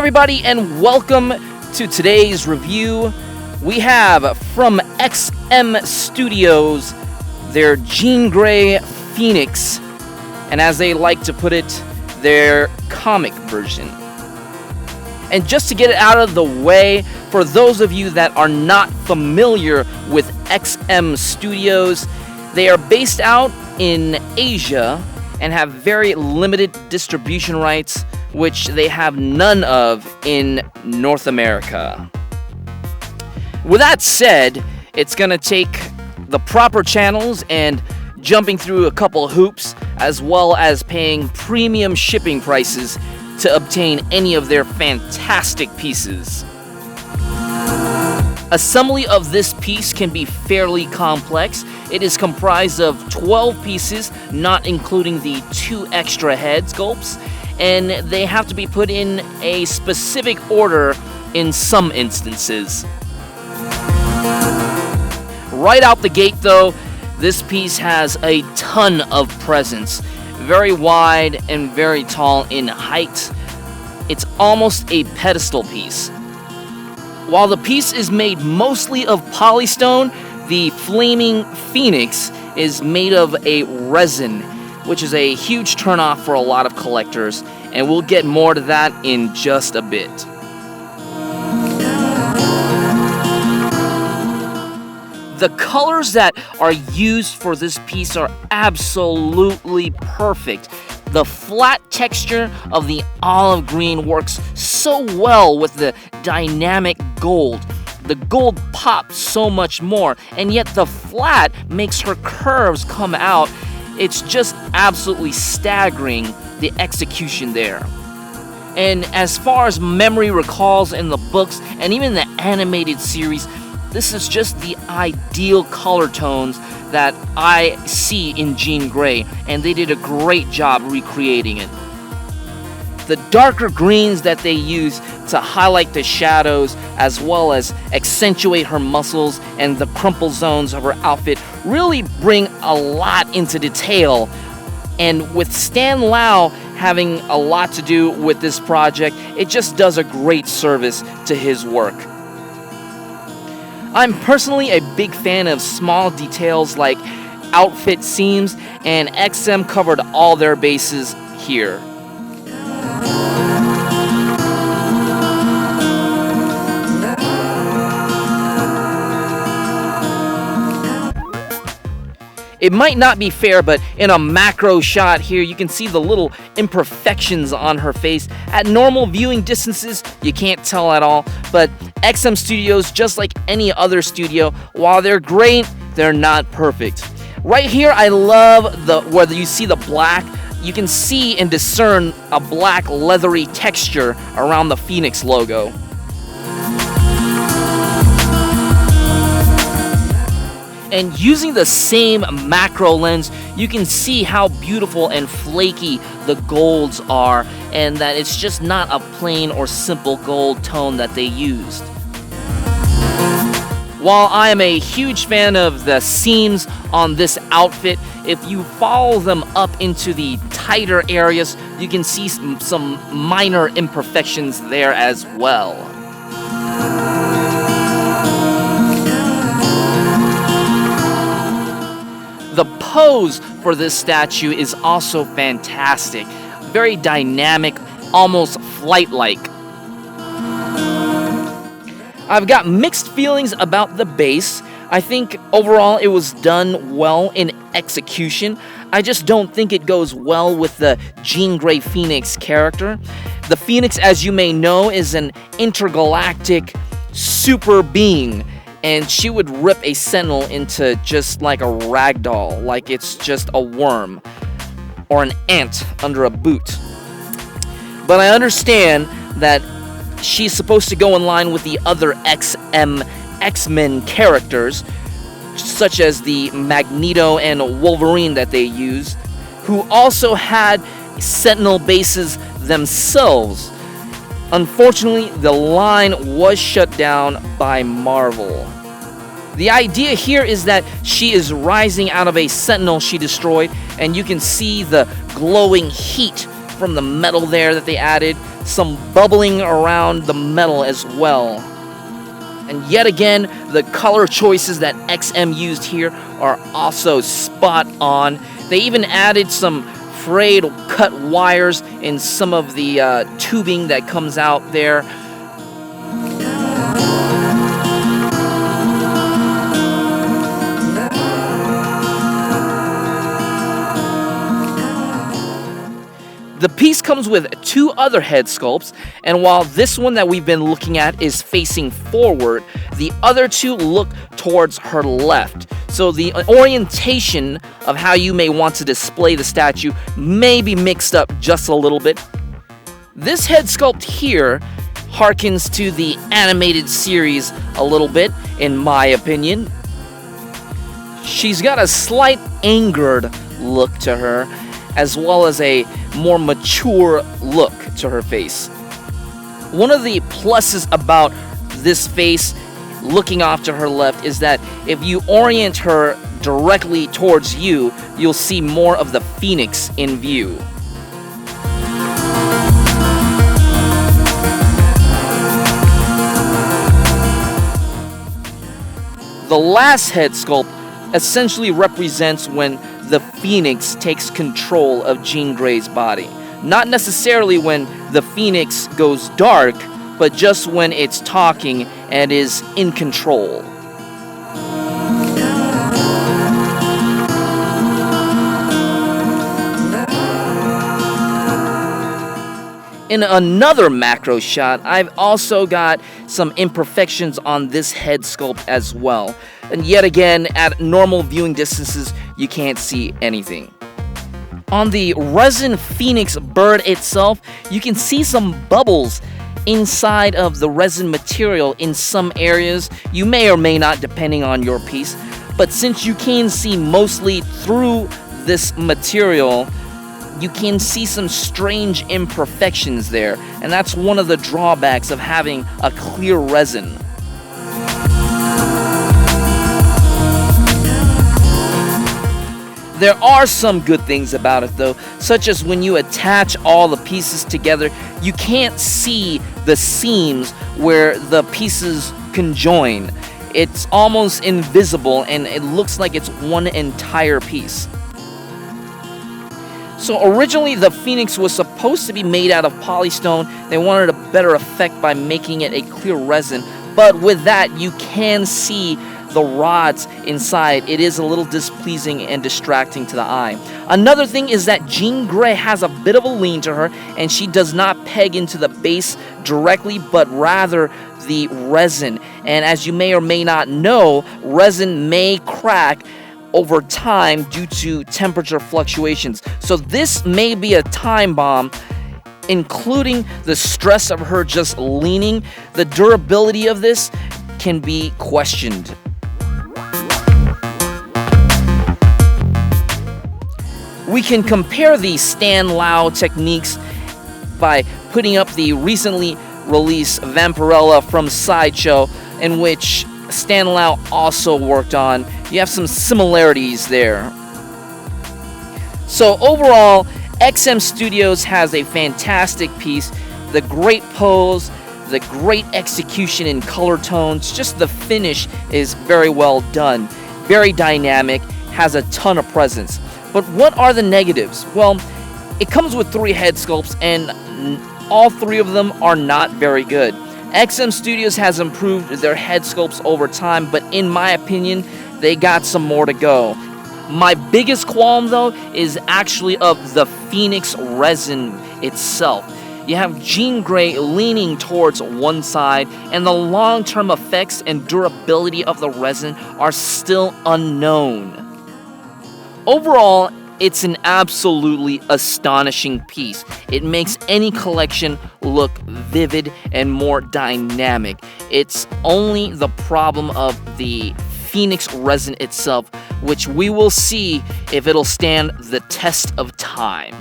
everybody, and welcome to today's review. We have from XM Studios their Jean Grey Phoenix, and as they like to put it, their comic version. And just to get it out of the way, for those of you that are not familiar with XM Studios, they are based out in Asia and have very limited distribution rights, which they have none of in North America. With that said, it's going to take the proper channels and jumping through a couple hoops, as well as paying premium shipping prices to obtain any of their fantastic pieces. Assembly of this piece can be fairly complex. It is comprised of 12 pieces, not including the 2 extra head sculpts, and they have to be put in a specific order in some instances. Right out the gate though, this piece has a ton of presence. Very wide and very tall in height. It's almost a pedestal piece. While the piece is made mostly of polystone, the Flaming Phoenix is made of a resin, which is a huge turnoff for a lot of collectors, and we'll get more to that in just a bit. The colors that are used for this piece are absolutely perfect. The flat texture of the olive green works so well with the dynamic gold. The gold pops so much more, and yet the flat makes her curves come out. It's just absolutely staggering, the execution there. And as far as memory recalls in the books and even the animated series, this is just the ideal color tones that I see in Jean Grey, and they did a great job recreating it. The darker greens that they use to highlight the shadows as well as accentuate her muscles and the crumple zones of her outfit really bring a lot into detail. And with Stan Lau having a lot to do with this project, it just does a great service to his work. I'm personally a big fan of small details like outfit seams, and XM covered all their bases here. It might not be fair, but in a macro shot here, you can see the little imperfections on her face. At normal viewing distances, you can't tell at all, but XM Studios, just like any other studio, while they're great, they're not perfect. Right here, I love whether you see the black, you can see and discern a black leathery texture around the Phoenix logo. And using the same macro lens, you can see how beautiful and flaky the golds are, and that it's just not a plain or simple gold tone that they used. While I am a huge fan of the seams on this outfit, if you follow them up into the tighter areas, you can see some minor imperfections there as well. The pose for this statue is also fantastic. Very dynamic, almost flight-like. I've got mixed feelings about the base. I think overall it was done well in execution. I just don't think it goes well with the Jean Grey Phoenix character. The Phoenix, as you may know, is an intergalactic super being, and she would rip a sentinel into just like a rag doll, like it's just a worm or an ant under a boot. But I understand that she's supposed to go in line with the other X-Men characters, such as the Magneto and Wolverine that they used, who also had sentinel bases themselves. Unfortunately, the line was shut down by Marvel. The idea here is that she is rising out of a sentinel she destroyed, and you can see the glowing heat from the metal there that they added, some bubbling around the metal as well. And yet again, the color choices that XM used here are also spot on. They even added some frayed cut wires in some of the tubing that comes out there. The piece comes with 2 other head sculpts, and while this one that we've been looking at is facing forward, the other 2 look towards her left. So the orientation of how you may want to display the statue may be mixed up just a little bit. This head sculpt here harkens to the animated series a little bit, in my opinion. She's got a slight angered look to her, as well as a more mature look to her face. One of the pluses about this face looking off to her left is that if you orient her directly towards you, you'll see more of the phoenix in view. The last head sculpt essentially represents when the phoenix takes control of Jean Grey's body. Not necessarily when the phoenix goes dark, but just when it's talking and is in control. In another macro shot, I've also got some imperfections on this head sculpt as well. And yet again, at normal viewing distances, you can't see anything. On the resin phoenix bird itself, you can see some bubbles inside of the resin material in some areas. You may or may not, depending on your piece. But since you can see mostly through this material, you can see some strange imperfections there, and that's one of the drawbacks of having a clear resin. There are some good things about it though, such as when you attach all the pieces together, you can't see the seams where the pieces conjoin. It's almost invisible and it looks like it's one entire piece. So originally the Phoenix was supposed to be made out of polystone. They wanted a better effect by making it a clear resin, but with that you can see the rods inside. It is a little displeasing and distracting to the eye. Another thing is that Jean Grey has a bit of a lean to her, and she does not peg into the base directly, but rather the resin. And as you may or may not know, resin may crack over time due to temperature fluctuations. So this may be a time bomb, including the stress of her just leaning. The durability of this can be questioned. We can compare the Stan Lau techniques by putting up the recently released Vampirella from Sideshow, in which Stan Lau also worked on. You have some similarities there. So overall, XM Studios has a fantastic piece. The great pose, the great execution in color tones, just the finish is very well done. Very dynamic, has a ton of presence. But what are the negatives? Well, it comes with 3 head sculpts and all 3 of them are not very good. XM Studios has improved their head sculpts over time, but in my opinion, they got some more to go. My biggest qualm though is actually of the Phoenix resin itself. You have Jean Grey leaning towards one side, and the long-term effects and durability of the resin are still unknown. Overall, it's an absolutely astonishing piece. It makes any collection look vivid and more dynamic. It's only the problem of the Phoenix resin itself, which we will see if it'll stand the test of time.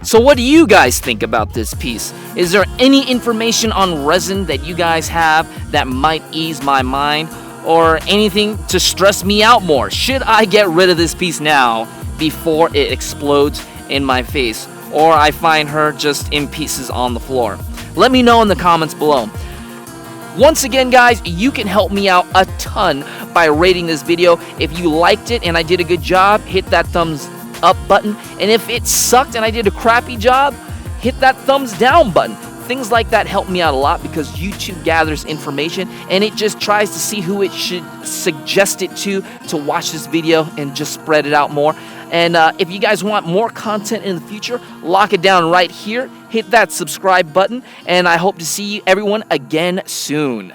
So what do you guys think about this piece? Is there any information on resin that you guys have that might ease my mind, or anything to stress me out more? Should I get rid of this piece now before it explodes in my face? or I find her just in pieces on the floor. Let me know in the comments below. Once again, guys, you can help me out a ton by rating this video. If you liked it and I did a good job, hit that thumbs up button. And if it sucked and I did a crappy job, hit that thumbs down button. Things like that help me out a lot because YouTube gathers information and it just tries to see who it should suggest it to watch this video and just spread it out more. And if you guys want more content in the future, lock it down right here. Hit that subscribe button, and I hope to see everyone again soon.